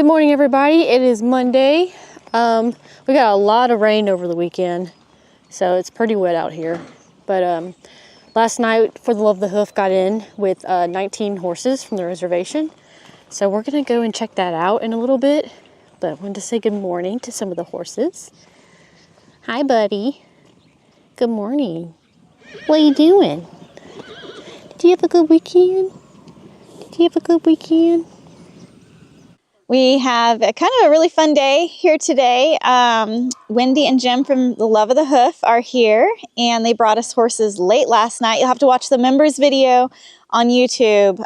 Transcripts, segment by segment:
Good morning, everybody. It is Monday. We got a lot of rain over the weekend, so it's pretty wet out here. But last night, For the Love of the Hoof got in with 19 horses from the reservation. So we're gonna go and check that out in a little bit. But I wanted to say good morning to some of the horses. Hi, buddy. Good morning. What are you doing? Did you have a good weekend? We have kind of a really fun day here today. Wendy and Jim from The Love of the Hoof are here, and they brought us horses late last night. You'll have to watch the members video on YouTube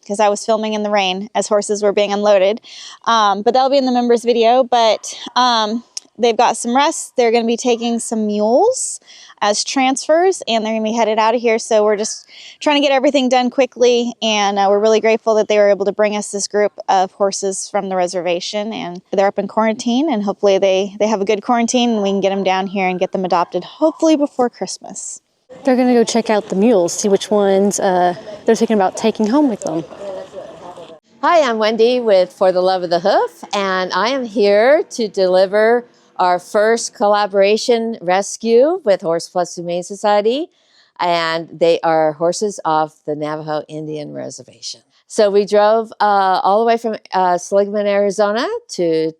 because I was filming in the rain as horses were being unloaded. But that'll be in the members video. But they've got some rest. They're going to be taking some mules as transfers, and they're going to be headed out of here. So we're just trying to get everything done quickly, and we're really grateful that they were able to bring us this group of horses from the reservation, and they're up in quarantine, and hopefully they have a good quarantine and we can get them down here and get them adopted hopefully before Christmas. They're going to go check out the mules, see which ones they're thinking about taking home with them. Hi, I'm Wendy with For the Love of the Hoof, and I am here to deliver our first collaboration rescue with Plus Humane Society, and they are horses off the Navajo Indian Reservation. So we drove all the way from Seligman, Arizona to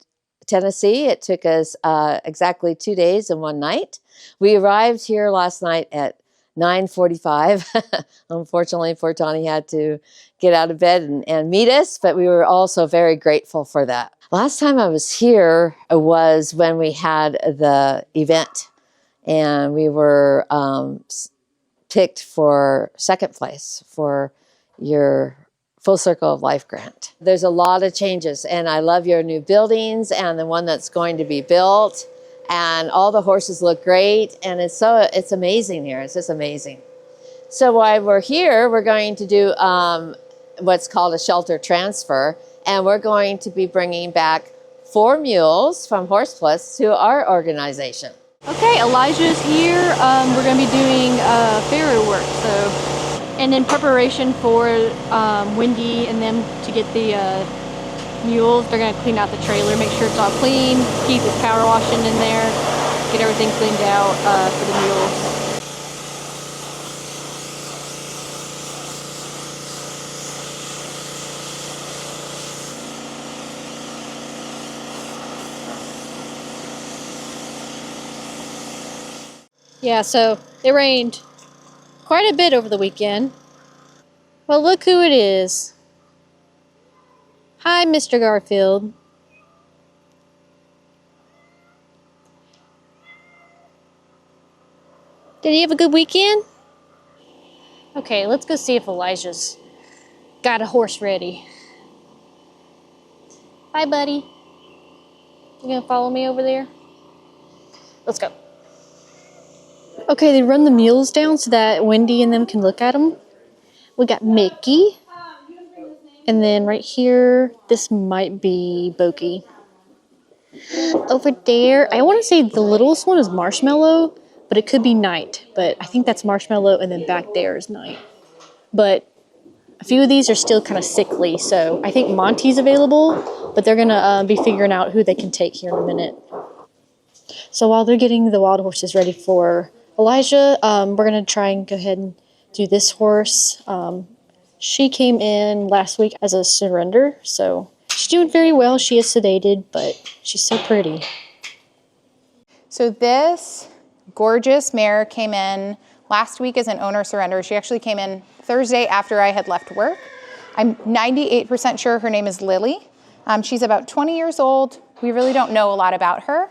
Tennessee. It took us exactly 2 days and 1 night. We arrived here last night at 9:45. Unfortunately, poor Tawny had to get out of bed and meet us, but we were also very grateful for that. Last time I was here was when we had the event, and we were picked for second place for your Full Circle of Life grant. There's a lot of changes, and I love your new buildings and the one that's going to be built, and all the horses look great, and it's amazing here. It's just amazing. So while we're here, we're going to do what's called a shelter transfer, and we're going to be bringing back 4 mules from Horse Plus to our organization. Okay, Elijah's here. We're going to be doing farrier work, and in preparation for Wendy and them to get the mules, they're going to clean out the trailer, make sure it's all clean, keep his power washing in there, get everything cleaned out for the mules. Yeah, so it rained quite a bit over the weekend. Well, look who it is. Hi, Mr. Garfield. Did he have a good weekend? Okay, let's go see if Elijah's got a horse ready. Bye, buddy. You gonna follow me over there? Let's go. Okay, they run the mules down so that Wendy and them can look at them. We got Mickey. And then right here, this might be Boki. Over there, I want to say the littlest one is Marshmallow, but it could be Night. But I think that's Marshmallow, and then back there is Night. But a few of these are still kind of sickly, so I think Monty's available, but they're going to be figuring out who they can take here in a minute. So while they're getting the wild horses ready for Elijah, we're going to try and go ahead and do this horse. She came in last week as a surrender, so she's doing very well. She is sedated, but she's so pretty. So this gorgeous mare came in last week as an owner surrender. She actually came in Thursday after I had left work. I'm 98% sure her name is Lily. She's about 20 years old. We really don't know a lot about her,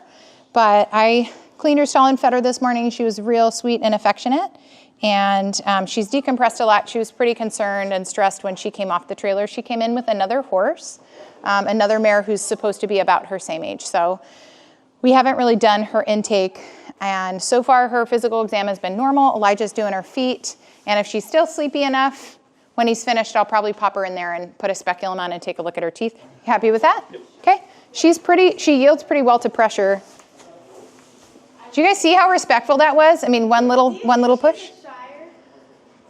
but I cleaned her stall and fed her this morning. She was real sweet and affectionate, and she's decompressed a lot. She was pretty concerned and stressed when she came off the trailer. She came in with another horse, another mare who's supposed to be about her same age. So we haven't really done her intake, and so far her physical exam has been normal. Elijah's doing her feet, and if she's still sleepy enough, when he's finished, I'll probably pop her in there and put a speculum on and take a look at her teeth. You happy with that? Yep. Okay. She yields pretty well to pressure. Do you guys see how respectful that was? I mean, one little push.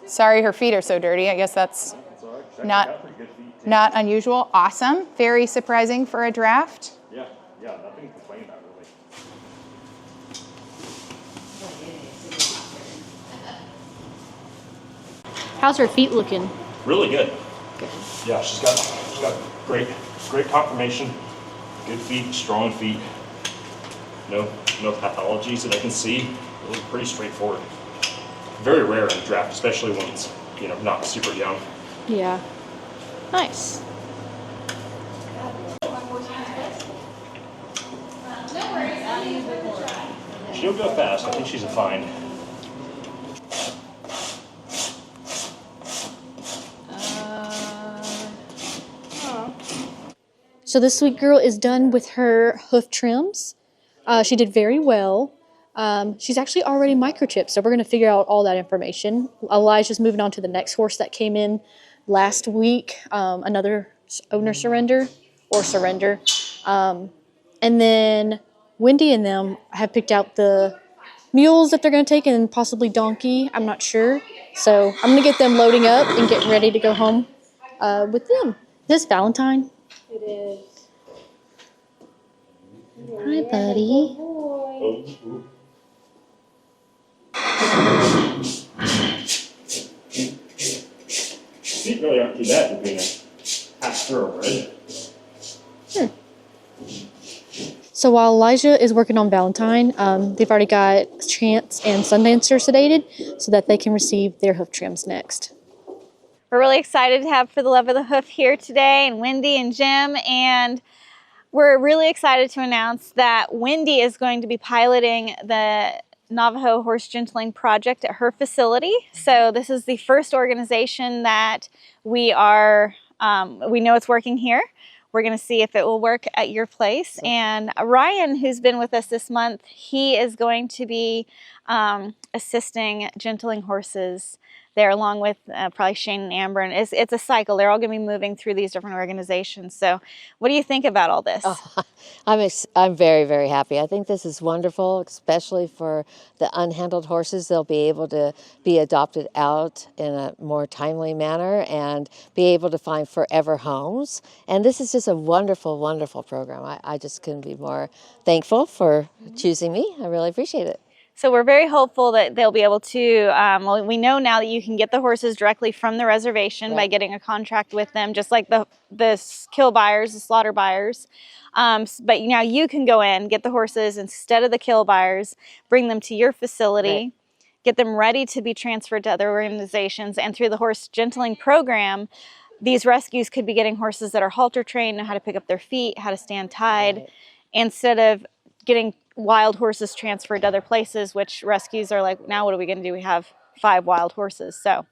Sorry, her feet are so dirty. I guess that's not. Not unusual. Awesome. Very surprising for a draft. Yeah, nothing to complain about, really. How's her feet looking? Really good. Yeah, she's got great conformation, good feet, strong feet. No pathologies that I can see. Really pretty straightforward. Very rare in a draft, especially when it's not super young. Yeah. Nice. She'll go fast. I think she's a find. So this sweet girl is done with her hoof trims. She did very well. She's actually already microchipped, so we're going to figure out all that information. Elijah's moving on to the next horse that came in last week, another owner surrender. And then Wendy and them have picked out the mules that they're going to take and possibly donkey. I'm not sure. So I'm going to get them loading up and getting ready to go home with them. Is this Valentine? It is. Hi, buddy. Feet really aren't too bad for being a half thoroughbred. So while Elijah is working on Valentine, they've already got Chance and Sundancer sedated so that they can receive their hoof trims next. We're really excited to have For the Love of the Hoof here today, and Wendy and Jim, and we're really excited to announce that Wendy is going to be piloting the Navajo Horse Gentling Project at her facility. So this is the first organization that we know it's working here. We're going to see if it will work at your place. And Ryan, who's been with us this month, he is going to be assisting gentling horses there, along with probably Shane and Amber. And it's a cycle. They're all going to be moving through these different organizations. So what do you think about all this? Oh, I'm very, very happy. I think this is wonderful, especially for the unhandled horses. They'll be able to be adopted out in a more timely manner and be able to find forever homes. And this is just a wonderful, wonderful program. I just couldn't be more thankful for choosing me. I really appreciate it. So we're very hopeful that they'll be able to, well, we know now that you can get the horses directly from the reservation by getting a contract with them, just like the kill buyers, the slaughter buyers. But now you can go in, get the horses instead of the kill buyers, bring them to your facility, get them ready to be transferred to other organizations. And through the horse gentling program, these rescues could be getting horses that are halter trained, know how to pick up their feet, how to stand tied, instead of getting wild horses transferred to other places, which rescues are like, now what are we going to do? We have 5 wild horses. So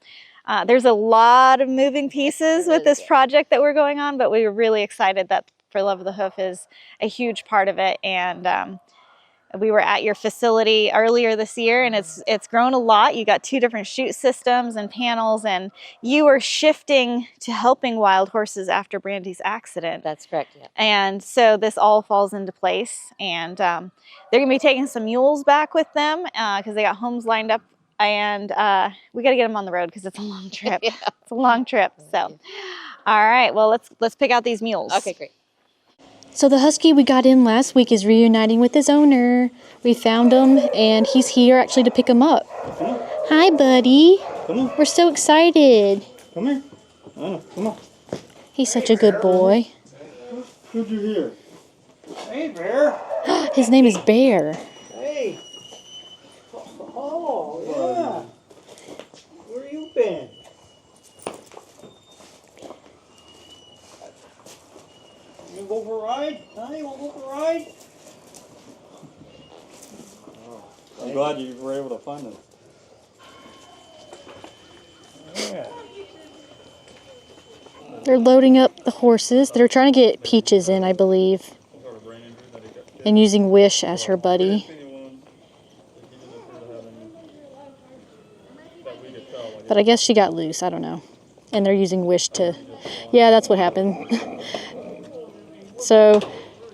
there's a lot of moving pieces with this project that we're going on, but we were really excited that For Love of the Hoof is a huge part of it. And we were at your facility earlier this year, and it's grown a lot. You got 2 different chute systems and panels, and you were shifting to helping wild horses after Brandy's accident. That's correct. Yeah. And so this all falls into place, and they're going to be taking some mules back with them because they got homes lined up, and we got to get them on the road because it's a long trip. It's a long trip. So, all right, well, let's pick out these mules. Okay, great. So the husky we got in last week is reuniting with his owner. We found him, and he's here actually to pick him up. Hi, buddy. Come on. We're so excited. Come here. Come on. He's such a good boy. Who'd you hear? Hey, Bear. His name is Bear. Hey. Oh, yeah. Where you been? You gonna go for a ride? Huh? You wanna go for a ride? Oh, I'm glad you were able to find him. Yeah. They're loading up the horses. They're trying to get Peaches in, I believe, and using Wish as her buddy. But I guess she got loose. I don't know. And they're using Wish to... Yeah, that's what happened. So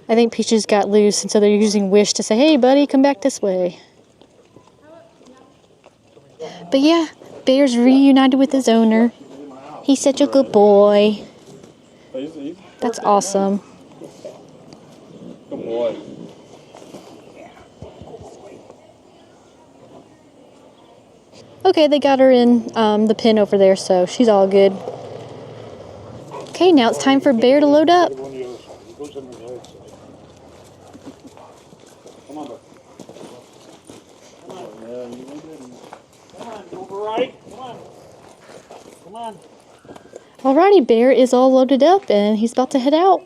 I think Peaches got loose, and so they're using Wish to say, hey, buddy, come back this way. But yeah, Bear's reunited with his owner. He's such a good boy. That's awesome. Good boy. Okay, they got her in the pen over there, so she's all good. Okay, now it's time for Bear to load up. Come on, bud. Come on. Come on, over right. Come on. Come on. Alrighty, Bear is all loaded up and he's about to head out.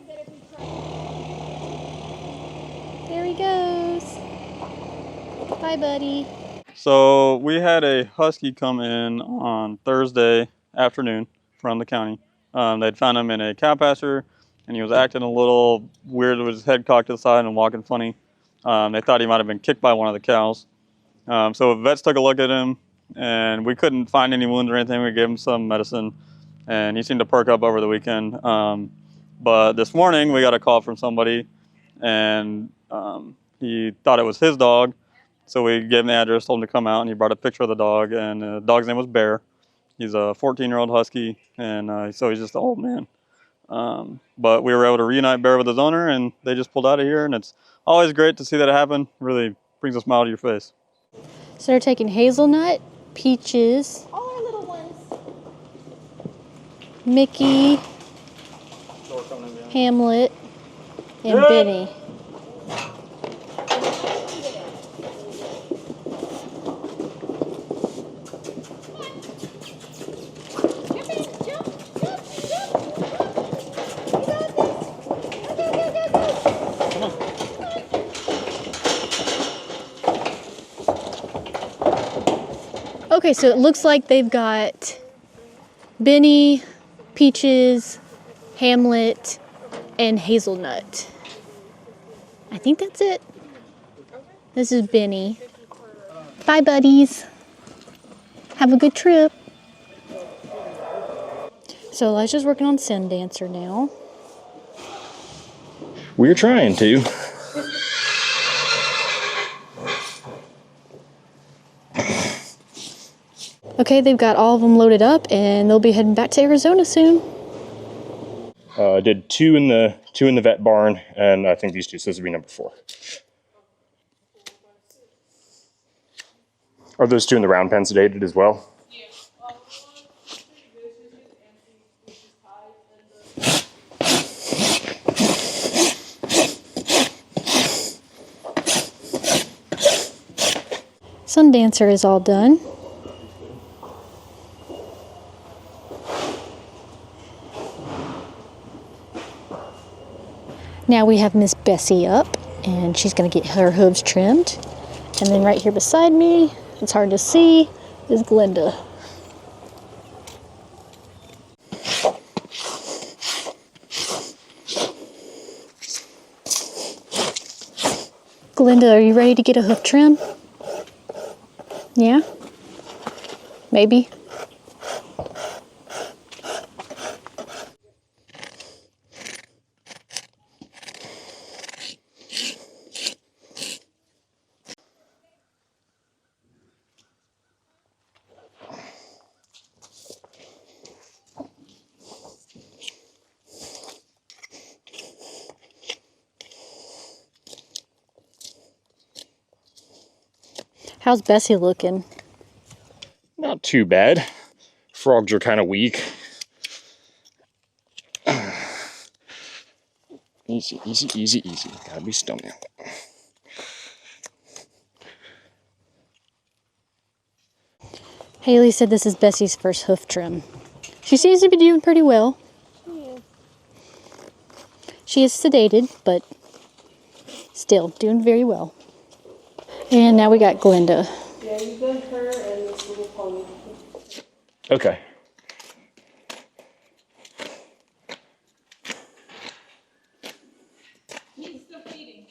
There he goes. Bye, buddy. So we had a husky come in on Thursday afternoon from the county. They'd found him in a cow pasture, and he was acting a little weird with his head cocked to the side and walking funny. They thought he might have been kicked by one of the cows. So vets took a look at him, and we couldn't find any wounds or anything. We gave him some medicine, and he seemed to perk up over the weekend. But this morning we got a call from somebody, and he thought it was his dog. So we gave him the address, told him to come out, and he brought a picture of the dog, and the dog's name was Bear. He's a 14-year-old husky, and so he's just an old man. But we were able to reunite Bear with his owner, and they just pulled out of here, and it's always great to see that happen. Really brings a smile to your face. So they're taking Hazelnut, Peaches, All our little ones. Mickey, Hamlet, and Benny. Okay, so it looks like they've got Benny, Peaches, Hamlet, and Hazelnut. I think that's it. This is Benny. Bye, buddies. Have a good trip. So Elijah's working on Sun Dancer now. We're trying to. Okay, they've got all of them loaded up, and they'll be heading back to Arizona soon. Did two in the vet barn, and I think these two, so this would be number 4. Are those two in the round pen sedated as well? Sun Dancer is all done. Now we have Miss Bessie up, and she's going to get her hooves trimmed. And then right here beside me, it's hard to see, is Glinda. Glinda, are you ready to get a hoof trim? Yeah? Maybe? How's Bessie looking? Not too bad. Frogs are kind of weak. Easy, easy, easy, easy. Gotta be still now. Haley said this is Bessie's first hoof trim. She seems to be doing pretty well. She is sedated, but still doing very well. And now we got Glinda. Yeah, you done her and this little pony. Okay. He's still feeding.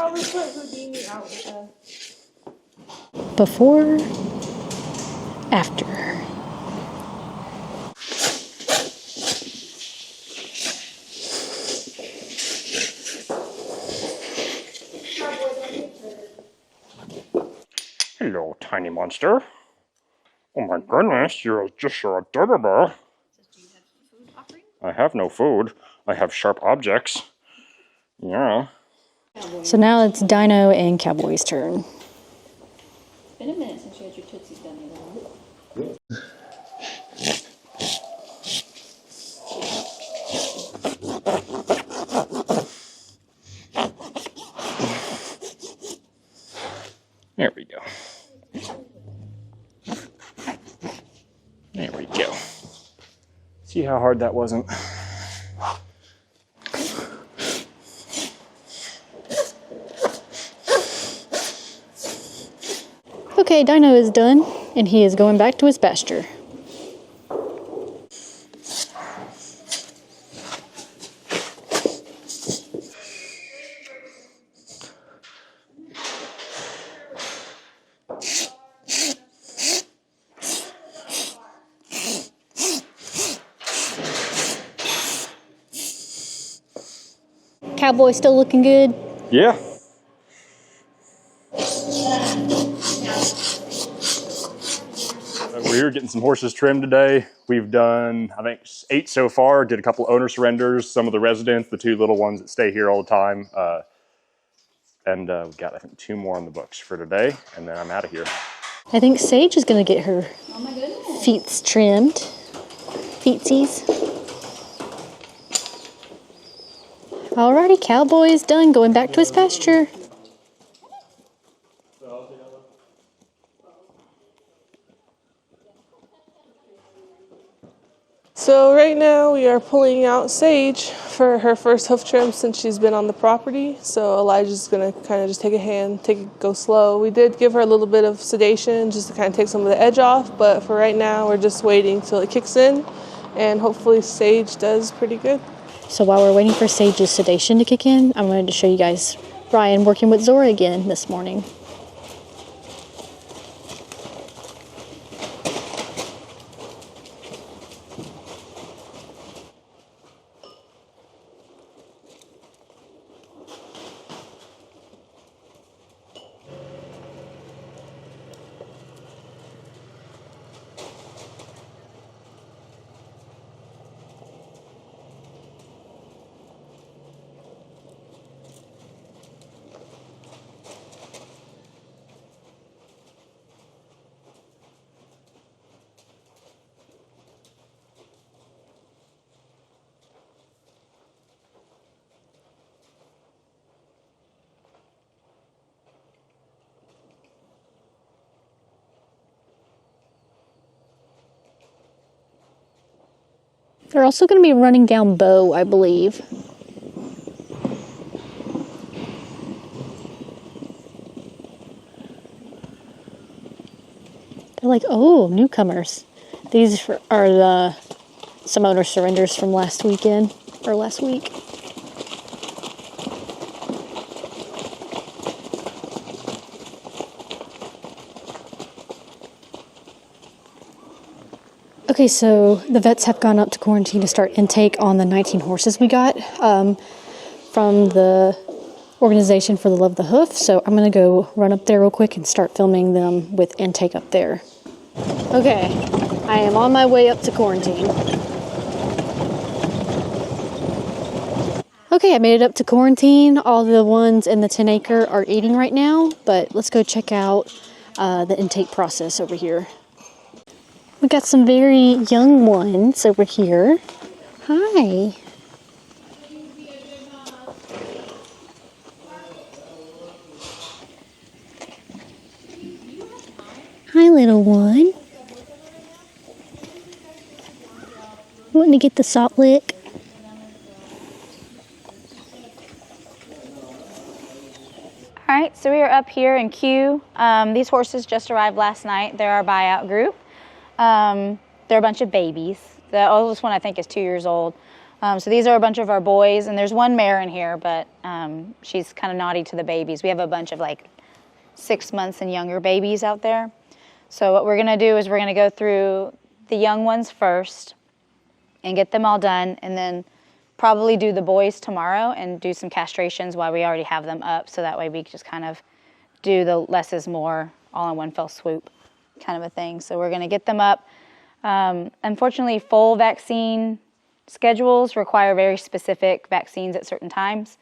probably put Houdini out with that. Before, after. Hello, tiny monster. Oh my goodness, you're just so adorable. I have no food. I have sharp objects. Yeah. So now it's Dino and Cowboy's turn. It's been a minute since you had your Tootsies done, either. There we go. There we go. See how hard that wasn't? Okay, Dino is done, and he is going back to his pasture. Cowboy still looking good? Yeah. We're here getting some horses trimmed today. We've done, I think, 8 so far. Did a couple owner surrenders, some of the residents, the 2 little ones that stay here all the time. And we've got, I think, 2 more on the books for today, and then I'm out of here. I think Sage is going to get her feets trimmed. Feetsies. Alrighty, Cowboy is done, going back to his pasture. So right now we are pulling out Sage for her first hoof trim since she's been on the property. So Elijah's gonna kind of just take a hand, go slow. We did give her a little bit of sedation just to kind of take some of the edge off, but for right now we're just waiting till it kicks in, and hopefully Sage does pretty good. So while we're waiting for Sage's sedation to kick in, I'm going to show you guys Ryan working with Zora again this morning. They're also going to be running down Bo, I believe. They're like, oh, newcomers. These are some owner surrenders from last weekend, or last week. Okay, so the vets have gone up to quarantine to start intake on the 19 horses we got from the organization for the Love of the Hoof. So I'm going to go run up there real quick and start filming them with intake up there. Okay, I am on my way up to quarantine. Okay, I made it up to quarantine. All the ones in the 10 acre are eating right now, but let's go check out the intake process over here. We got some very young ones over here. Hi. Hi, little one. Wanting to get the salt lick? All right, so we are up here in queue. These horses just arrived last night. They're our buyout group. They're a bunch of babies. The oldest one I think is 2 years old. So these are a bunch of our boys, and there's one mare in here, but she's kind of naughty to the babies. We have a bunch of like 6 months and younger babies out there. So what we're gonna do is we're gonna go through the young ones first and get them all done, and then probably do the boys tomorrow and do some castrations while we already have them up, so that way we just kind of do the less is more all in one fell swoop kind of a thing. So we're gonna get them up. Unfortunately, full vaccine schedules require very specific vaccines at certain times.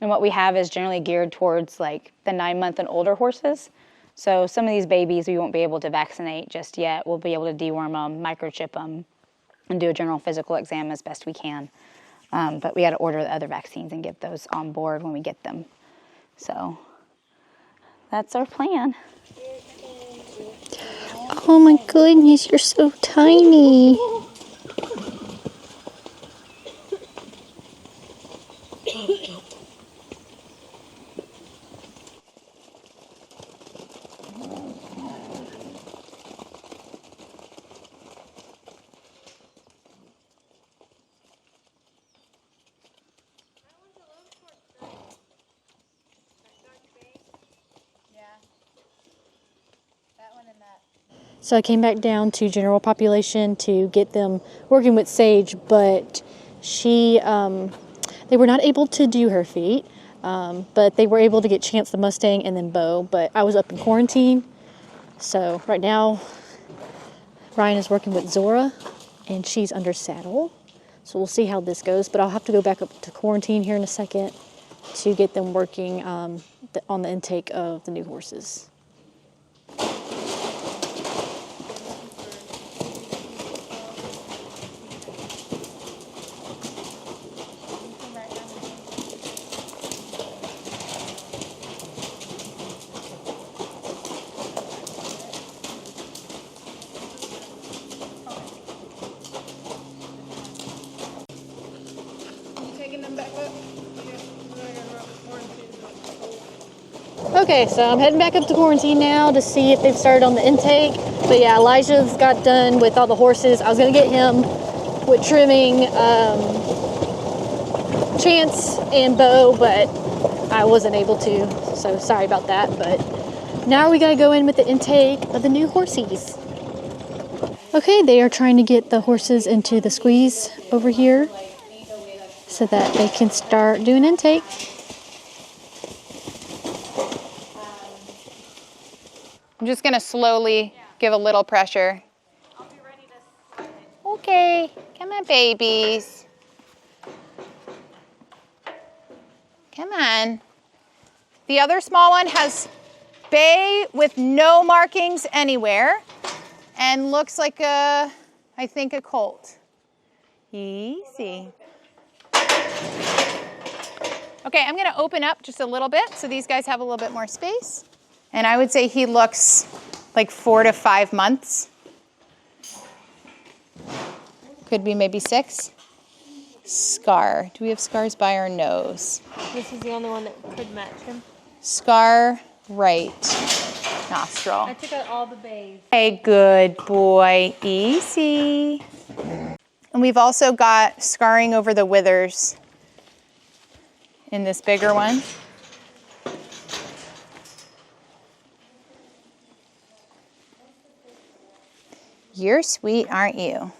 And what we have is generally geared towards like the 9-month and older horses. So some of these babies we won't be able to vaccinate just yet. We'll be able to deworm them, microchip them, and do a general physical exam as best we can. But we got to order the other vaccines and get those on board when we get them. So that's our plan. Oh my goodness, you're so tiny. So I came back down to general population to get them working with Sage, but they were not able to do her feet, but they were able to get Chance the Mustang and then Bo, but I was up in quarantine. So right now, Ryan is working with Zora, and she's under saddle. So we'll see how this goes, but I'll have to go back up to quarantine here in a second to get them working on the intake of the new horses. Okay, so I'm heading back up to quarantine now to see if they've started on the intake. But yeah, Elijah's got done with all the horses. I was going to get him with trimming Chance and Bo, but I wasn't able to, so sorry about that. But now we got to go in with the intake of the new horsies. Okay, they are trying to get the horses into the squeeze over here so that they can start doing intake. I'm just gonna slowly give a little pressure. I'll be ready to start it. Okay, come on, babies. Come on. The other small one has bay with no markings anywhere and looks like I think a colt. Easy. Okay, I'm gonna open up just a little bit so these guys have a little bit more space. And I would say he looks like 4 to 5 months. Could be maybe 6. Scar. Do we have scars by our nose? This is the only one that could match him. Scar right nostril. I took out all the bays. Hey, good boy. Easy. And we've also got scarring over the withers in this bigger one. You're sweet, aren't you?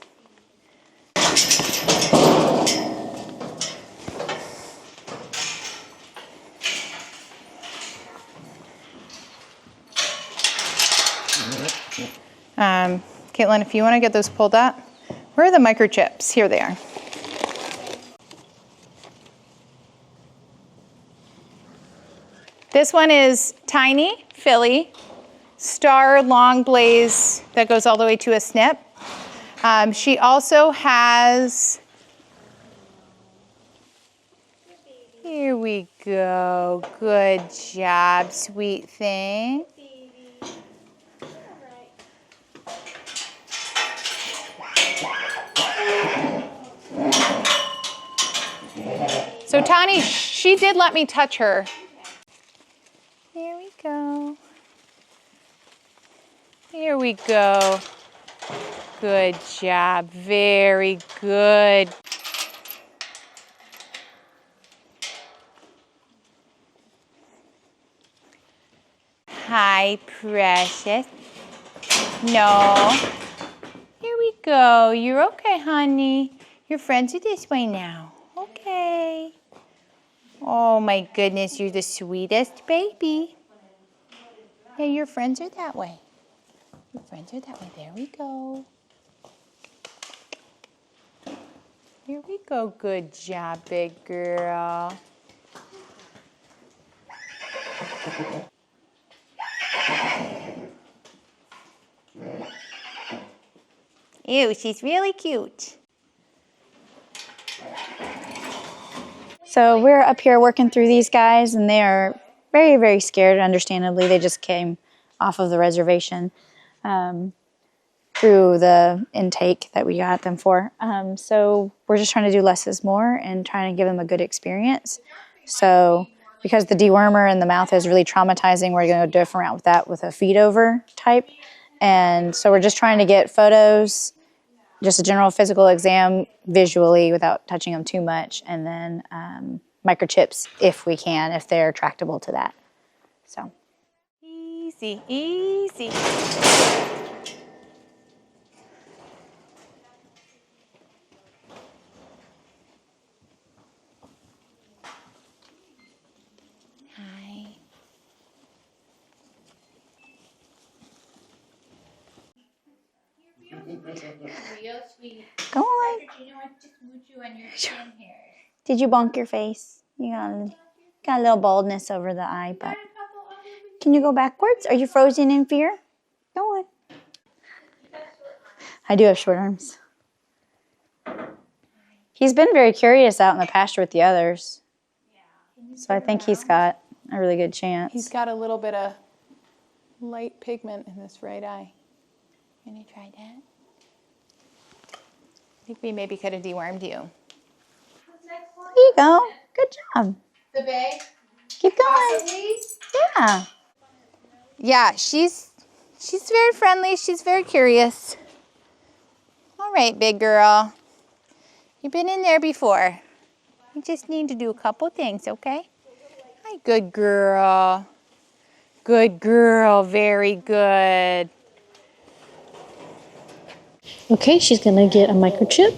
Caitlin, if you want to get those pulled up, where are the microchips? Here they are. This one is Tiny, filly, Star long blaze that goes all the way to a snip. She also has, here we go, good job, sweet thing. So Tani, she did let me touch her. Here we go. Here we go. Good job. Very good. Hi, precious. No. Here we go. You're okay, honey. Your friends are this way now. Okay. Oh my goodness, you're the sweetest baby. Yeah, your friends are that way. Your friends are that way. There we go. Here we go. Good job, big girl. Ew, she's really cute. So we're up here working through these guys, and they are very, very scared, understandably. They just came off of the reservation through the intake that we got them for. So we're just trying to do less is more and trying to give them a good experience. So because the dewormer in the mouth is really traumatizing, we're going to go a different route with that with a feed over type. And so we're just trying to get photos, just a general physical exam visually without touching them too much, and then microchips if we can, if they're tractable to that. So Easy, easy. Hi. Real sweet. go on. You know, I just moved you on your chin here. Did you bonk your face? You got a little baldness over the eye, but can you go backwards? Are you frozen in fear? Go on. I do have short arms. He's been very curious out in the pasture with the others. So I think he's got a really good chance. He's got a little bit of light pigment in this right eye. Can you try that? I think we maybe could have dewormed you. There you go. Good job. The bay? Keep going. Possibly? Yeah. Yeah, she's very friendly. She's very curious. All right, big girl. You've been in there before. You just need to do a couple things, okay? Hi, good girl. Good girl. Very good. Okay, she's gonna get a microchip.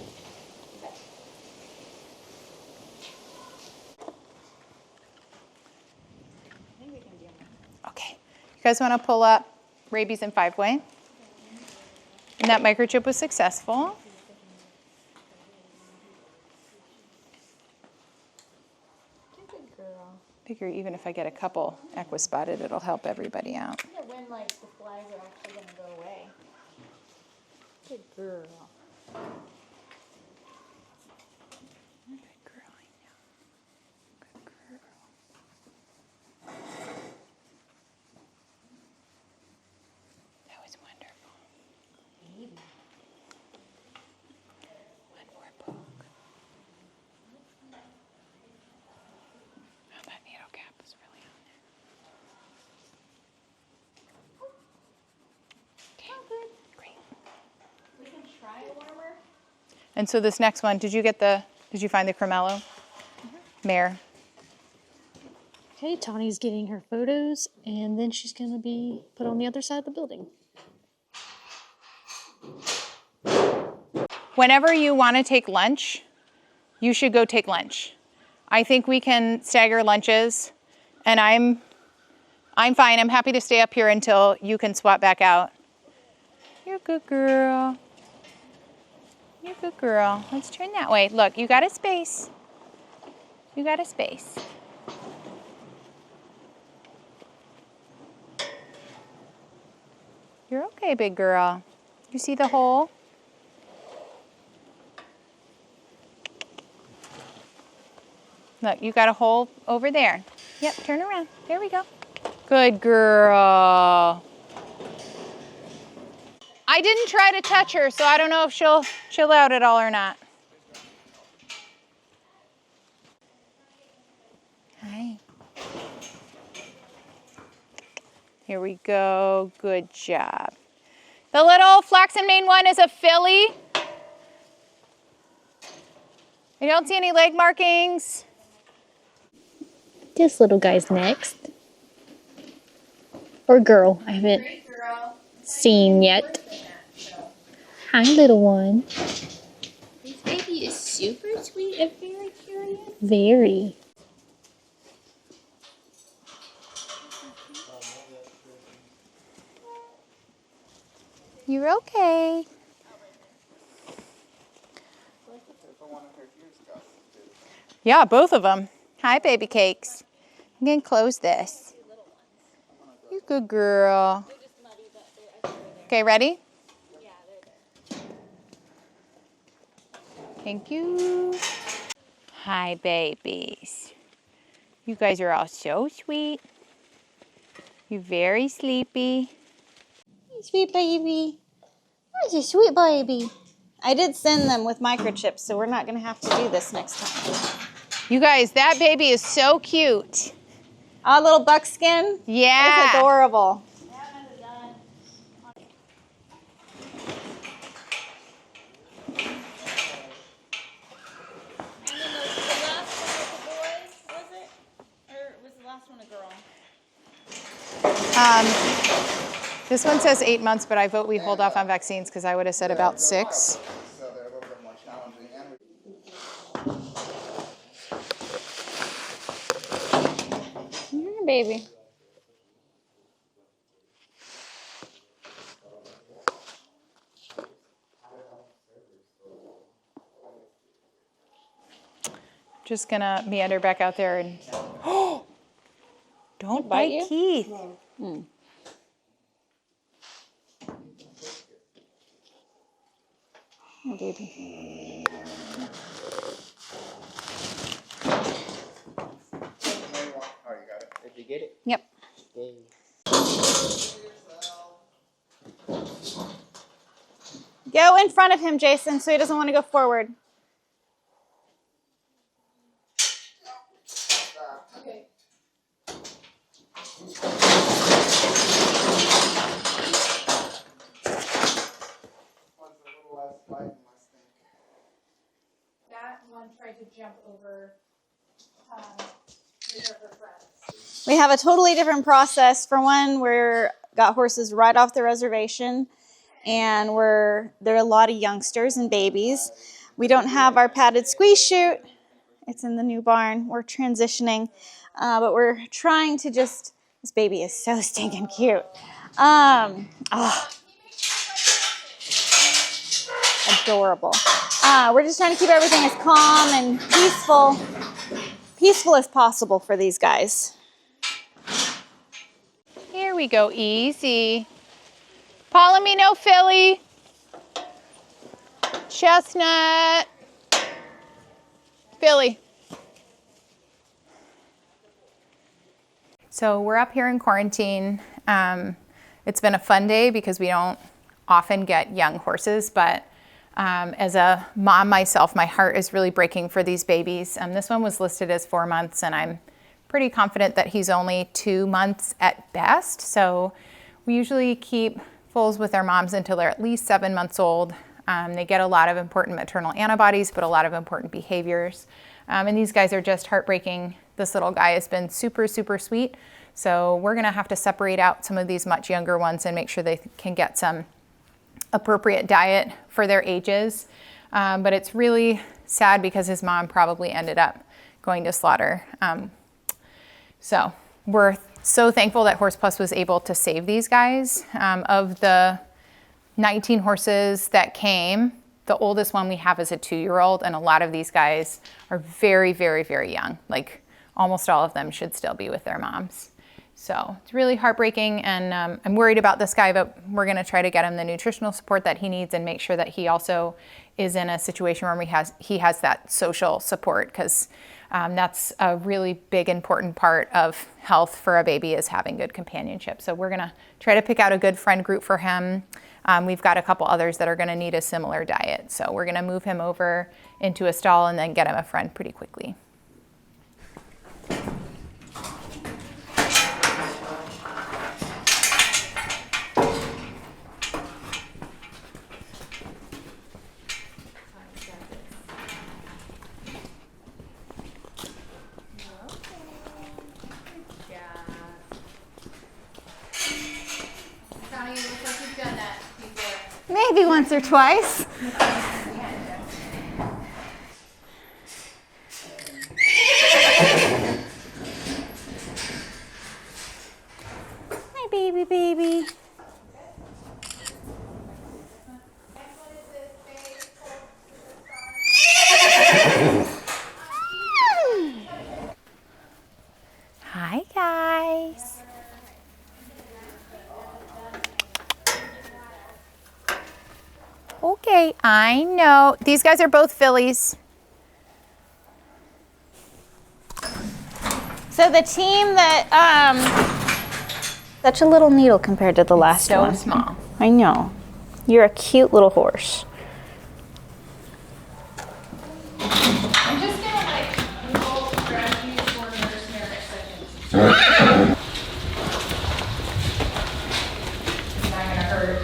Okay. You guys want to pull up rabies and 5-way? And that microchip was successful. Figure even if I get a couple equispotted, it'll help everybody out. When like the flies are actually going to go away. Good girl. Good girl, I know. Good girl. That was wonderful. One more poke. Oh, that needle cap is really on there. Okay, great. We can try a warmer. And so this next one, did you find the Cremello mare? Okay, Tawny's getting her photos, and then she's gonna be put on the other side of the building. Whenever you want to take lunch, you should go take lunch. I think we can stagger lunches, and I'm fine. I'm happy to stay up here until you can swap back out. You're a good girl. You're a good girl. Let's turn that way. Look, you got a space. You got a space. You're okay, big girl. You see the hole? Look, you got a hole over there. Yep, turn around. There we go. Good girl. I didn't try to touch her, so I don't know if she'll chill out at all or not. Hi. Here we go. Good job. The little flaxen mane one is a filly. I don't see any leg markings. This little guy's next. Or girl. I haven't seen yet. Hi, little one. This baby is super sweet and very curious. Very. You're okay. Yeah, both of them. Hi, baby cakes. I'm going to close this. You good girl. Okay, ready? Thank you. Hi, babies. You guys are all so sweet. You're very sleepy. Sweet baby. That's a sweet baby. I did send them with microchips, so we're not going to have to do this next time. You guys, that baby is so cute. Oh, little buckskin? Yeah. It's adorable. This one says 8 months, but I vote we hold off on vaccines because I would have said about 6. So they're a little bit more challenging. Here, baby. Just gonna meander back out there and don't bite you? teeth. Oh, baby. Oh, you got it. Did you get it? Yep. Yay. Go in front of him, Jason, so he doesn't want to go forward. That one tried to jump over her friends. We have a totally different process. For one, we're got horses right off the reservation, and there are a lot of youngsters and babies. We don't have our padded squeeze chute. It's in the new barn. We're transitioning, but we're trying to just. This baby is so stinking cute. Adorable. We're just trying to keep everything as calm and peaceful as possible for these guys. Here we go, easy. Palomino filly. Chestnut. Filly. So we're up here in quarantine. It's been a fun day because we don't often get young horses, but as a mom myself, my heart is really breaking for these babies. This one was listed as 4 months, and I'm pretty confident that he's only 2 months at best. So we usually keep foals with their moms until they're at least 7 months old. They get a lot of important maternal antibodies, but a lot of important behaviors. And these guys are just heartbreaking. This little guy has been super, super sweet. So we're gonna have to separate out some of these much younger ones and make sure they can get some appropriate diet for their ages. But it's really sad because his mom probably ended up going to slaughter. So we're so thankful that Horse Plus was able to save these guys. Of the 19 horses that came, the oldest one we have is a 2-year-old, and a lot of these guys are very, very, very young. Like almost all of them should still be with their moms. So it's really heartbreaking, and I'm worried about this guy, but we're gonna try to get him the nutritional support that he needs and make sure that he also is in a situation where he has that social support, because that's a really big, important part of health for a baby, is having good companionship. So we're gonna try to pick out a good friend group for him. We've got a couple others that are gonna need a similar diet. So we're gonna move him over into a stall and then get him a friend pretty quickly. Maybe once or twice. Hi, baby. Hi, guys. Okay, I know. These guys are both fillies. So the team that, such a little needle compared to the last one. So small. I know. You're a cute little horse. I'm just gonna like roll grab you for nurse seconds. Not gonna hurt.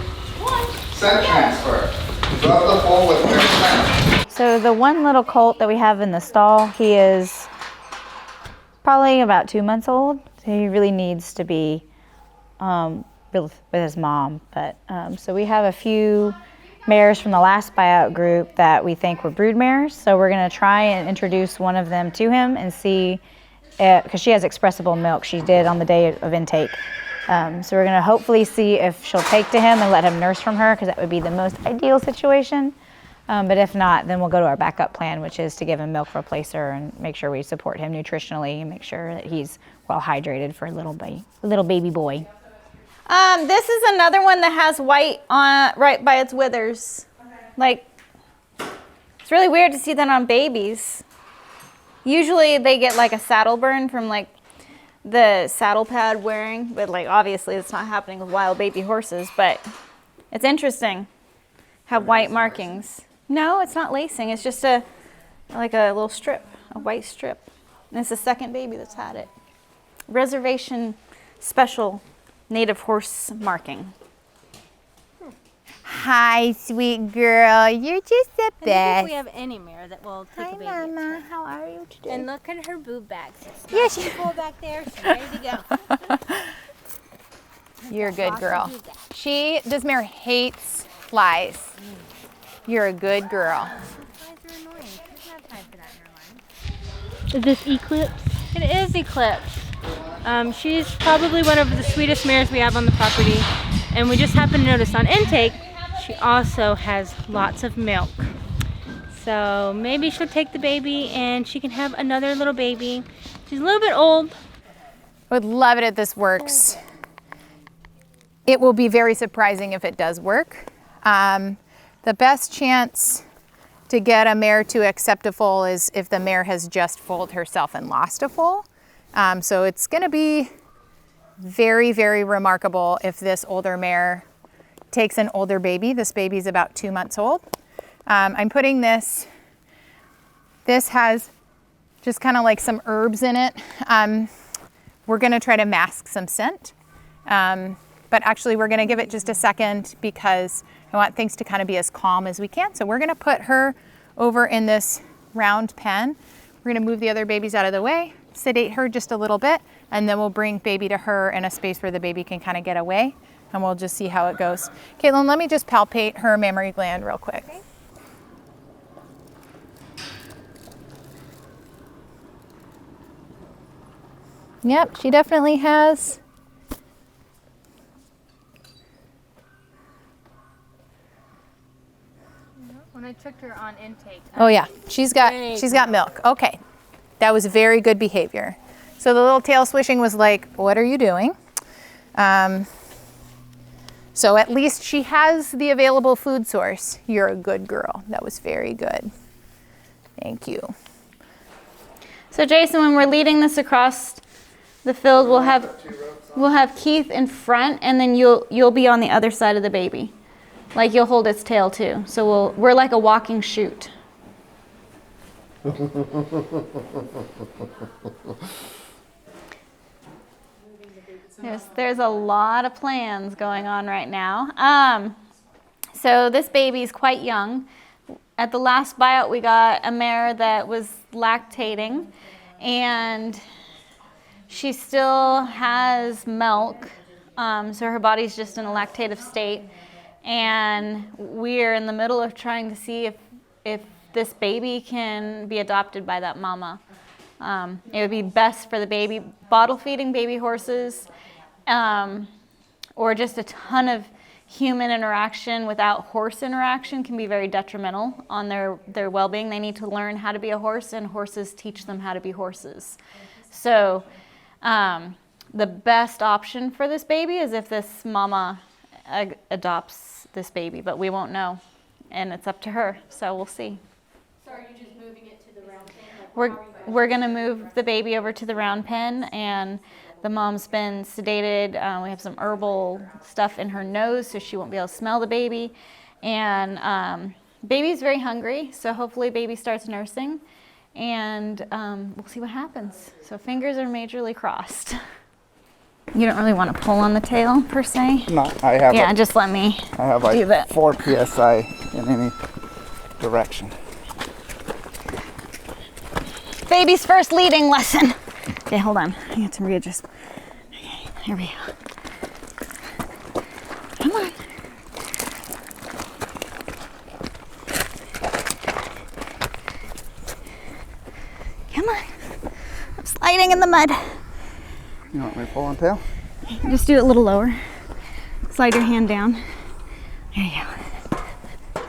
Scent transfer. Drop the foal with their scent. So the one little colt that we have in the stall, he is probably about 2 months old. So he really needs to be with his mom. But so we have a few mares from the last buyout group that we think were brood mares. So we're gonna try and introduce one of them to him and see, because she has expressible milk, she did on the day of intake. So we're gonna hopefully see if she'll take to him and let him nurse from her, because that would be the most ideal situation. But if not, then we'll go to our backup plan, which is to give him milk replacer and make sure we support him nutritionally and make sure that he's well hydrated for a little baby boy. This is another one that has white on right by its withers. Like, it's really weird to see that on babies. Usually they get like a saddle burn from like the saddle pad wearing, but like obviously it's not happening with wild baby horses, but it's interesting. Have white markings. No, it's not lacing. It's just like a little strip, a white strip. And it's the second baby that's had it. Reservation special native horse marking. Hi, sweet girl. You're just the I best. think we have any mare that will take a baby. Hi, Mama. How are you today? And look at her boob bags. Yeah, She's full back there. She's ready to go. You're a good girl. This mare hates flies. You're a good girl. Flies are annoying. She doesn't have time for that in her life. Is this Eclipse? It is Eclipse. She's probably one of the sweetest mares we have on the property. And we just happened to notice on intake, she also has lots of milk. So maybe she'll take the baby and she can have another little baby. She's a little bit old. I would love it if this works. It will be very surprising if it does work. The best chance to get a mare to accept a foal is if the mare has just foaled herself and lost a foal. So it's going to be very, very remarkable if this older mare takes an older baby. This baby's about 2 months old. I'm putting this has just kind of like some herbs in it. We're going to try to mask some scent. But actually we're going to give it just a second because I want things to kind of be as calm as we can. So we're going to put her over in this round pen. We're going to move the other babies out of the way, sedate her just a little bit, and then we'll bring baby to her in a space where the baby can kind of get away, and we'll just see how it goes. Caitlin, let me just palpate her mammary gland real quick. Okay. Yep, she definitely has. When I took her on intake. Oh yeah, she's got milk. Okay, that was very good behavior. So the little tail swishing was like, what are you doing? So at least she has the available food source. You're a good girl. That was very good. Thank you. So Jason, when we're leading this across the field, we'll have Keith in front, and then you'll be on the other side of the baby. Like you'll hold its tail too. So we're like a walking chute. There's a lot of plans going on right now. So this baby's quite young. At the last buyout, we got a mare that was lactating, and she still has milk. So her body's just in a lactative state. and we're in the middle of trying to see if this baby can be adopted by that mama. It would be best for the baby. Bottle feeding baby horses, or just a ton of human interaction without horse interaction can be very detrimental on their well-being. They need to learn how to be a horse, and horses teach them how to be horses. So the best option for this baby is if this mama adopts this baby, but we won't know, and it's up to her, so we'll see. So are you just moving it to the round pen? We're gonna move the baby over to the round pen, and the mom's been sedated. We have some herbal stuff in her nose so she won't be able to smell the baby. And baby's very hungry, so hopefully baby starts nursing, and we'll see what happens. So fingers are majorly crossed. You don't really want to pull on the tail per se? No, I have. Yeah, just let me I have do like that. 4 psi in any direction. Baby's first leading lesson. Okay, hold on. I got to readjust. Okay, here we go. Come on. Come on. I'm sliding in the mud. You want me to pull on tail? Just do it a little lower. Slide your hand down. There you go.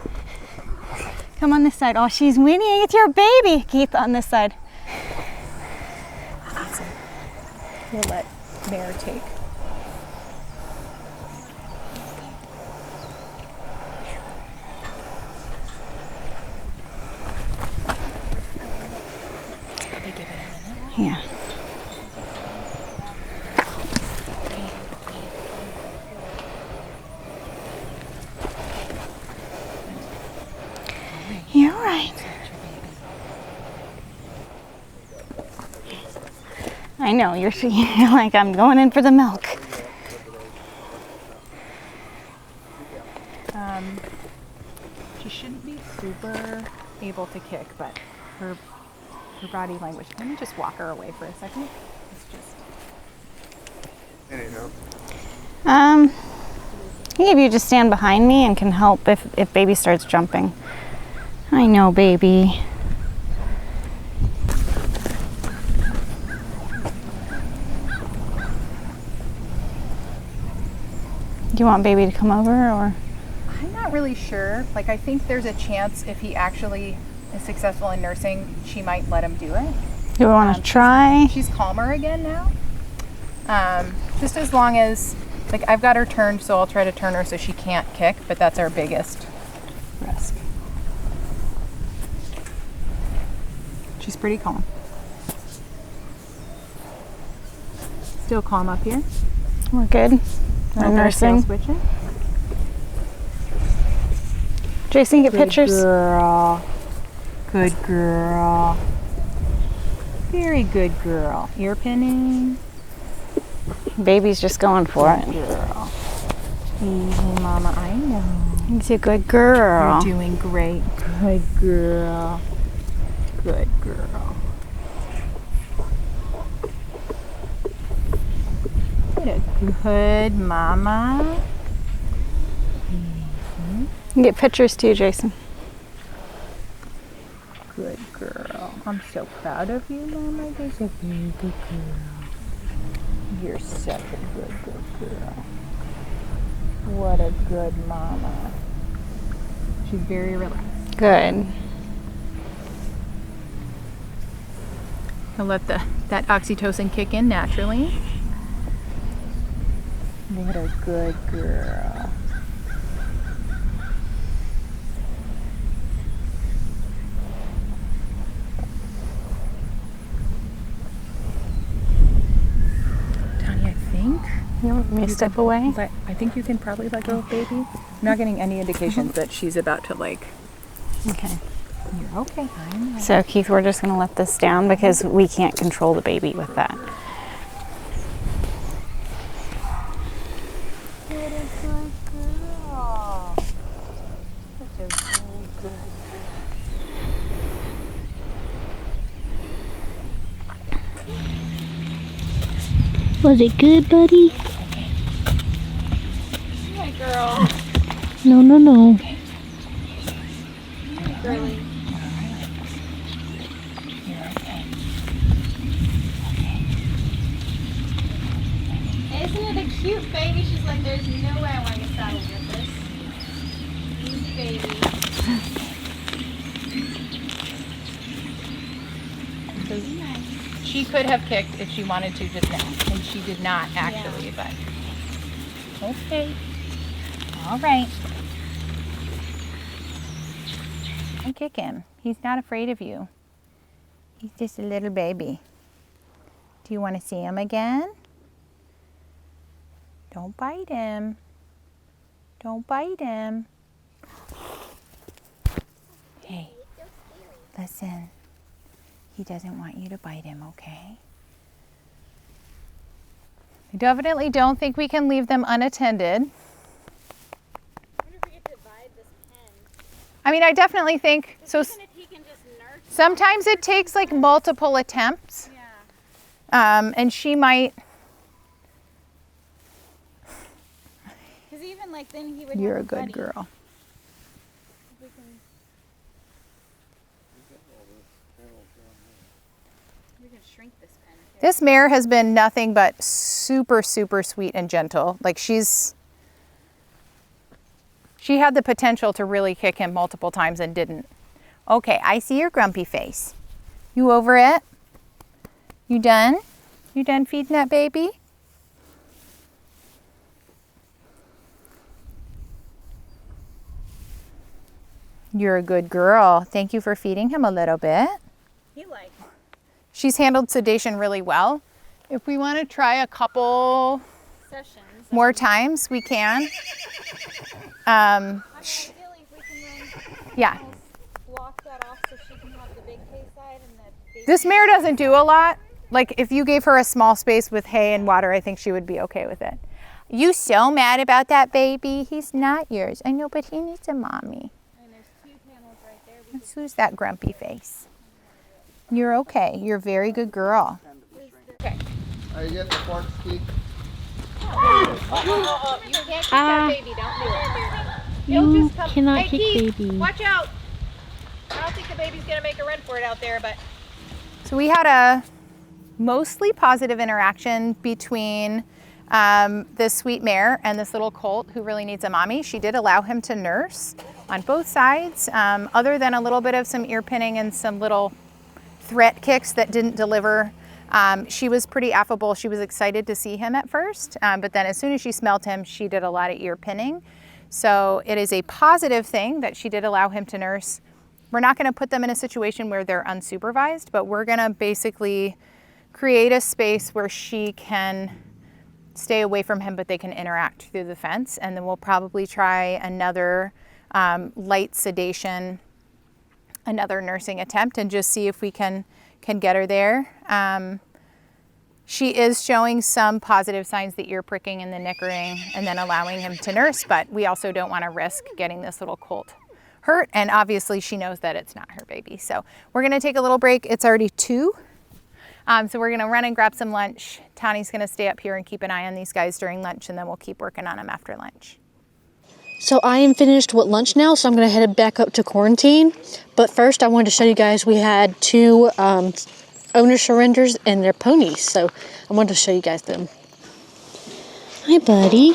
Come on this side. Oh, she's whinnying. It's your baby. Keith, on this side. We'll let Mare take. Yeah. You're right. I know, you're like, I'm going in for the milk. She shouldn't be super able to kick, but her body language. Let me just walk her away for a second. It's just. There you go. I think if you just stand behind me and can help if baby starts jumping. I know, baby. Do you want baby to come over, or? I'm not really sure. Like, I think there's a chance if he actually is successful in nursing, she might let him do it. Do we want to try? She's calmer again now. Just as long as, like, I've got her turned, so I'll try to turn her so she can't kick, but that's our biggest risk. She's pretty calm. Still calm up here. We're good. We're nursing. Switching. Jason, get pictures. Girl. Good girl. Very good girl. Ear pinning. Baby's just going for it. Girl. Easy, mama. I know. He's a good girl. You're doing great. Good girl. Good girl. What a good mama. You get pictures too, Jason. Good girl. I'm so proud of you, mama. You're a very good girl. You're such a good girl. What a good mama. She's very relaxed. Good. I'll let that oxytocin kick in naturally. What a good girl. Tony, I think You want me to step away? But I think you can probably let go of baby. I'm not getting any indications that she's about to like. Okay. You're okay. I know. So Keith, we're just going to let this down because we can't control the baby with that. What a good girl. Such a really good Was it good, buddy? Hi, girl. No, no, no. Girly. Isn't it a cute baby? She's like, there's no way I want to get saddled with this. Easy baby. She could have kicked if she wanted to just now, and she did not actually, but okay. All right. Don't kick him. He's not afraid of you. He's just a little baby. Do you want to see him again? Don't bite him. Don't bite him. Hey, listen. He doesn't want you to bite him, okay? I definitely don't think we can leave them unattended. I mean, I definitely think so. Sometimes it takes like multiple attempts. And she might. Because even like then he would. You're a good girl. We can shrink this pen. This mare has been nothing but super, super sweet and gentle. Like she had the potential to really kick him multiple times and didn't. Okay, I see your grumpy face. You over it? You done? You done feeding that baby? You're a good girl. Thank you for feeding him a little bit. He likes. She's handled sedation really well. If we want to try a couple Sessions. more times, we can. Ideally, if we can Yeah. block that off so she can have the big hay side and the baby. This mare doesn't do a lot. Like if you gave her a small space with hay and water, I think she would be okay with it. You so mad about that baby? He's not yours. I know, but he needs a mommy. And there's 2 panels right there. Let's lose that grumpy face. You're okay. You're a very good girl. Okay. Are you getting the fork key? You can't kick that baby. Don't do it. You just come. cannot Hey, kick Keith, baby. watch out. I don't think the baby's going to make a run for it out there, but. So we had a mostly positive interaction between this sweet mare and this little colt who really needs a mommy. She did allow him to nurse on both sides, other than a little bit of some ear pinning and some little threat kicks that didn't deliver. She was pretty affable. She was excited to see him at first, but then as soon as she smelled him, she did a lot of ear pinning. So it is a positive thing that she did allow him to nurse. We're not going to put them in a situation where they're unsupervised, but we're going to basically create a space where she can stay away from him, but they can interact through the fence. And then we'll probably try another light sedation, another nursing attempt, and just see if we can get her there. She is showing some positive signs, the ear pricking and the nickering, and then allowing him to nurse, but we also don't want to risk getting this little colt hurt, and obviously she knows that it's not her baby. So we're gonna take a little break. It's already 2. So we're gonna run and grab some lunch. Tawny's gonna stay up here and keep an eye on these guys during lunch, and then we'll keep working on them after lunch. So I am finished with lunch now, so I'm going to head back up to quarantine. But first I wanted to show you guys we had 2 owner surrenders and their ponies. So I wanted to show you guys them. Hi, buddy.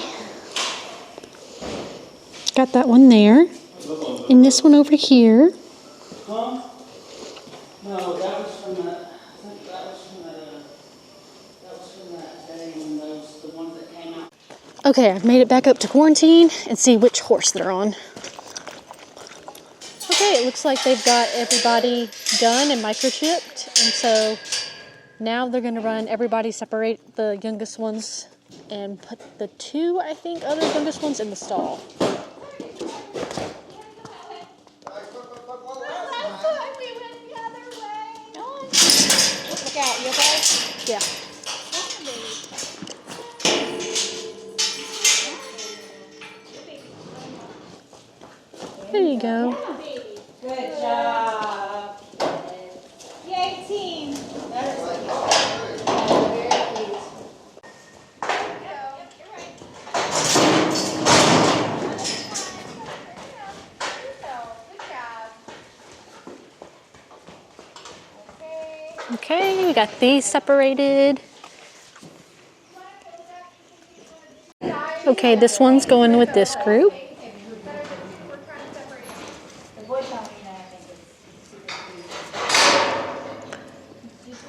Got that one there. And this one over here. Huh? No, that was from that. I think that was from that day when the ones that came out. Okay, I've made it back up to quarantine and see which horse they're on. Okay, it looks like they've got everybody done and microchipped. And so now they're going to run everybody, separate the youngest ones, and put the 2, I think, other youngest ones in the stall. Look out, you okay? Yeah. There you go. Good job. Yay, team. got these separated. Okay, this one's going with this group.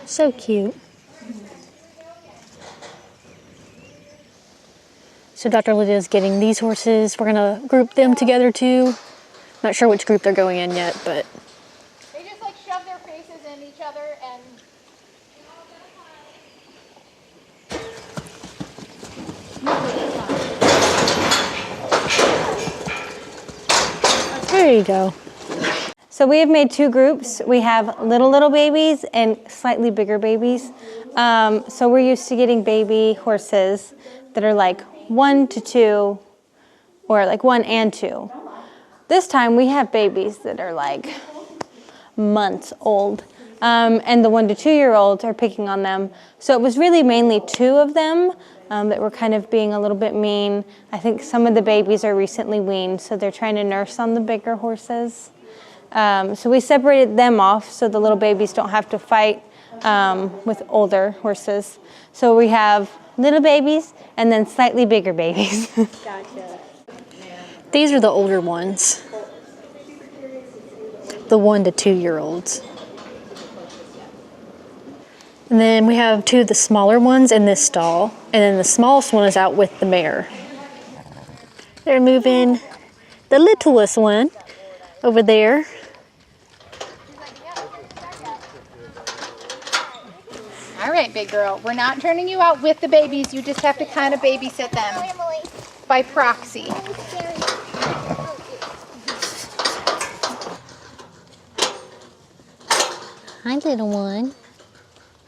So cute. So Dr. Lydia's getting these horses. We're gonna group them together too. Not sure which group they're going in yet, but. They just like shove their faces in each other and. There you go. So we have made two groups. We have little babies and slightly bigger babies. So we're used to getting baby horses that are like 1 to 2 or like 1 and 2. This time we have babies that are like months old. And the 1 to 2 year olds are picking on them. So it was really mainly 2 of them that were kind of being a little bit mean. I think some of the babies are recently weaned, so they're trying to nurse on the bigger horses. So we separated them off so the little babies don't have to fight with older horses. So we have little babies and then slightly bigger babies. Gotcha. These are the older ones. The 1 to 2 year olds. And then we have 2 of the smaller ones in this stall. And then the smallest one is out with the mare. They're moving the littlest one over there. All right, big girl. We're not turning you out with the babies. You just have to kind of babysit them by proxy. Hi, little one.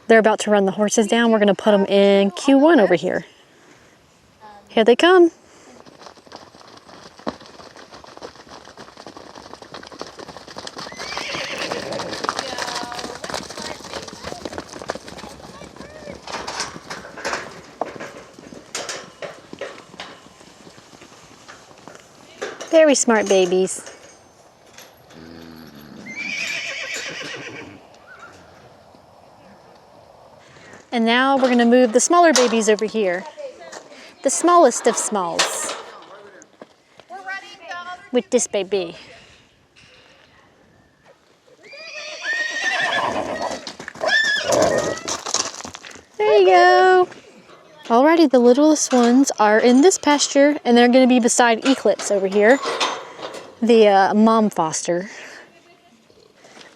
They're about to run the horses down. We're going to put them in Q1 over here. Here they come. Very smart babies. And now we're going to move the smaller babies over here. The smallest of smalls. With this baby. There you go. Alrighty, the littlest ones are in this pasture, and they're going to be beside Eclipse over here, the mom foster.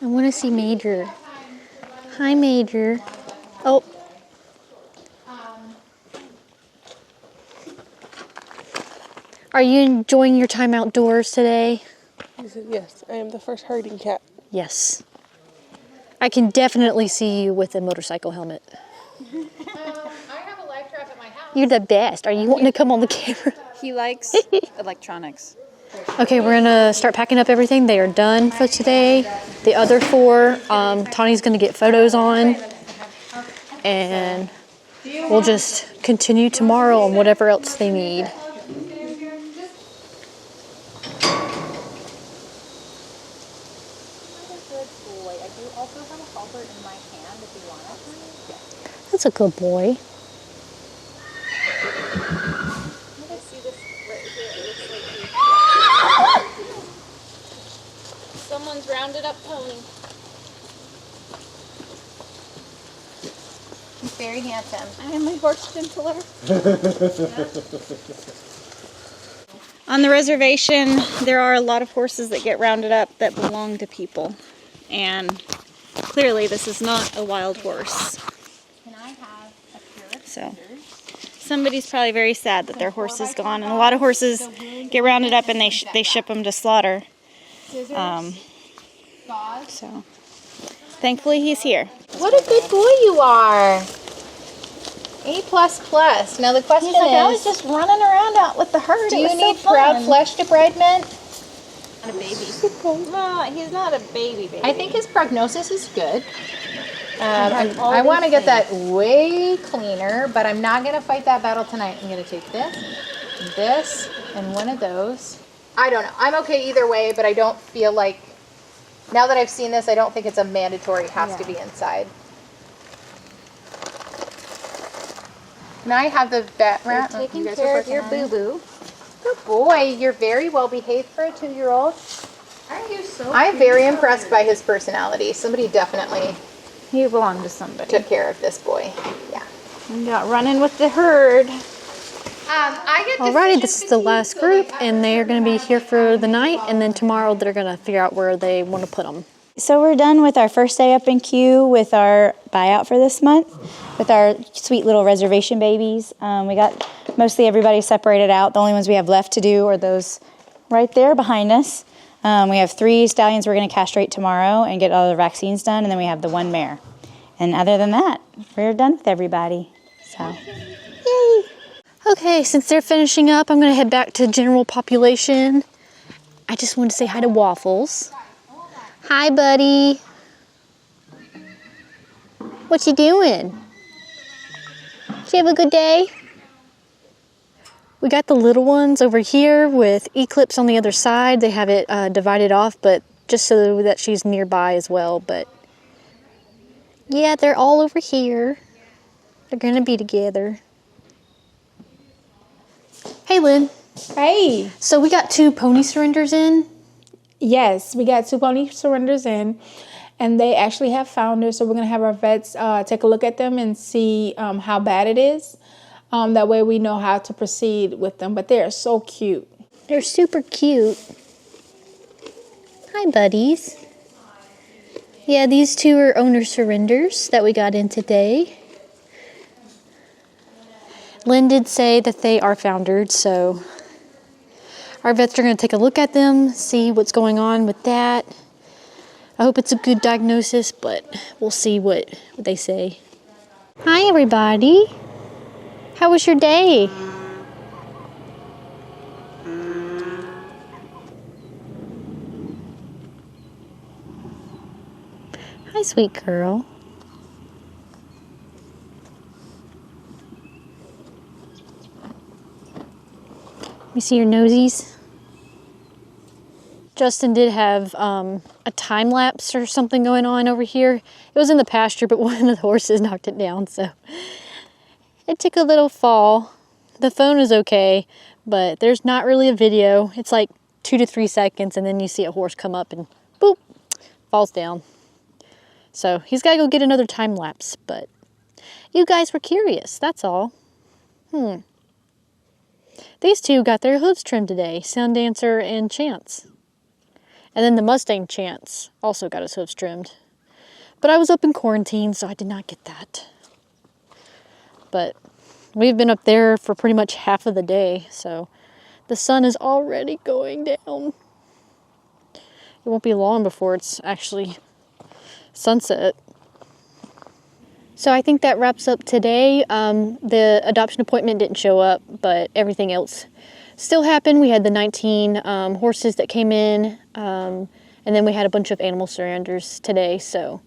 I want to see Major. Hi, Major. Oh. Are you enjoying your time outdoors today? He said, yes, I am the first herding cat. Yes. I can definitely see you with a motorcycle helmet. I have a live trap at my house. You're the best. Are you wanting to come on the camera? He likes electronics. Okay, we're gonna start packing up everything. They are done for today. The other 4, Tawny's gonna get photos on. And we'll just continue tomorrow on whatever else they need. That's a good boy. Someone's rounded up pony. He's very handsome. I am my horse gentler. On the reservation, there are a lot of horses that get rounded up that belong to people. And clearly this is not a wild horse. Can I have a pair of So somebody's probably very sad that their horse is gone. And a lot of horses get rounded up and they ship them to slaughter. So thankfully he's here. What a good boy you are. A++. Now the question is, I was just running around out with the herd. do you need proud flesh debridement? Not a baby. No, he's not a baby. I think his prognosis is good. I want to get that way cleaner, but I'm not going to fight that battle tonight. I'm going to take this, and one of those. I don't know. I'm okay either way, but I don't feel like, now that I've seen this, I don't think it's a mandatory has to be inside. And I have the vet rat. Taking care of your boo-boo. Good boy. You're very well behaved for a 2-year-old. Aren't you so I'm very impressed by his personality. Somebody definitely You belong to somebody. took care of this boy. Yeah. You got running with the herd. Alrighty, this is the last group, and they are going to be here for the night, and then tomorrow they're going to figure out where they want to put them. So we're done with our first day up in queue with our buyout for this month, with our sweet little reservation babies. We got mostly everybody separated out. The only ones we have left to do are those right there behind us. We have 3 stallions we're going to castrate tomorrow and get all the vaccines done, and then we have the 1 mare. And other than that, we're done with everybody. So, yay! Okay, since they're finishing up, I'm going to head back to general population. I just wanted to say hi to Waffles. Hi, buddy. What you doing? Did you have a good day? We got the little ones over here with Eclipse on the other side. They have it divided off, but just so that she's nearby as well. But yeah, they're all over here. They're going to be together. Hey, Lynn. Hey. So we got 2 pony surrenders in. Yes, we got 2 pony surrenders in, and they actually have founders. So we're going to have our vets take a look at them and see how bad it is. That way we know how to proceed with them. But they are so cute. They're super cute. Hi, buddies. Yeah, these 2 are owner surrenders that we got in today. Lynn did say that they are foundered, so our vets are going to take a look at them, see what's going on with that. I hope it's a good diagnosis, but we'll see what they say. Hi, everybody. How was your day? Hi, sweet girl. You see your nosies? Justin did have a time lapse or something going on over here. It was in the pasture, but one of the horses knocked it down, so it took a little fall. The phone is okay, but there's not really a video. It's like 2 to 3 seconds, and then you see a horse come up and boop, falls down. So he's got to go get another time lapse, but you guys were curious, that's all. These 2 got their hooves trimmed today, Sun Dancer and Chance. And then the Mustang Chance also got his hooves trimmed. But I was up in quarantine, so I did not get that. But we've been up there for pretty much half of the day, so the sun is already going down. It won't be long before it's actually sunset. So I think that wraps up today. The adoption appointment didn't show up, but everything else still happened. We had the 19 horses that came in, and then we had a bunch of animal surrenders today. So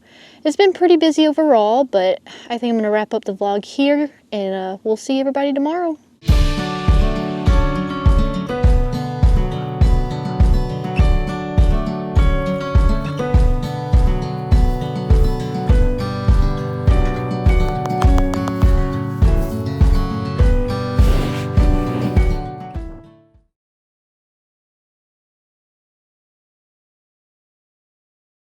it's been pretty busy overall, but I think I'm going to wrap up the vlog here, and we'll see everybody tomorrow.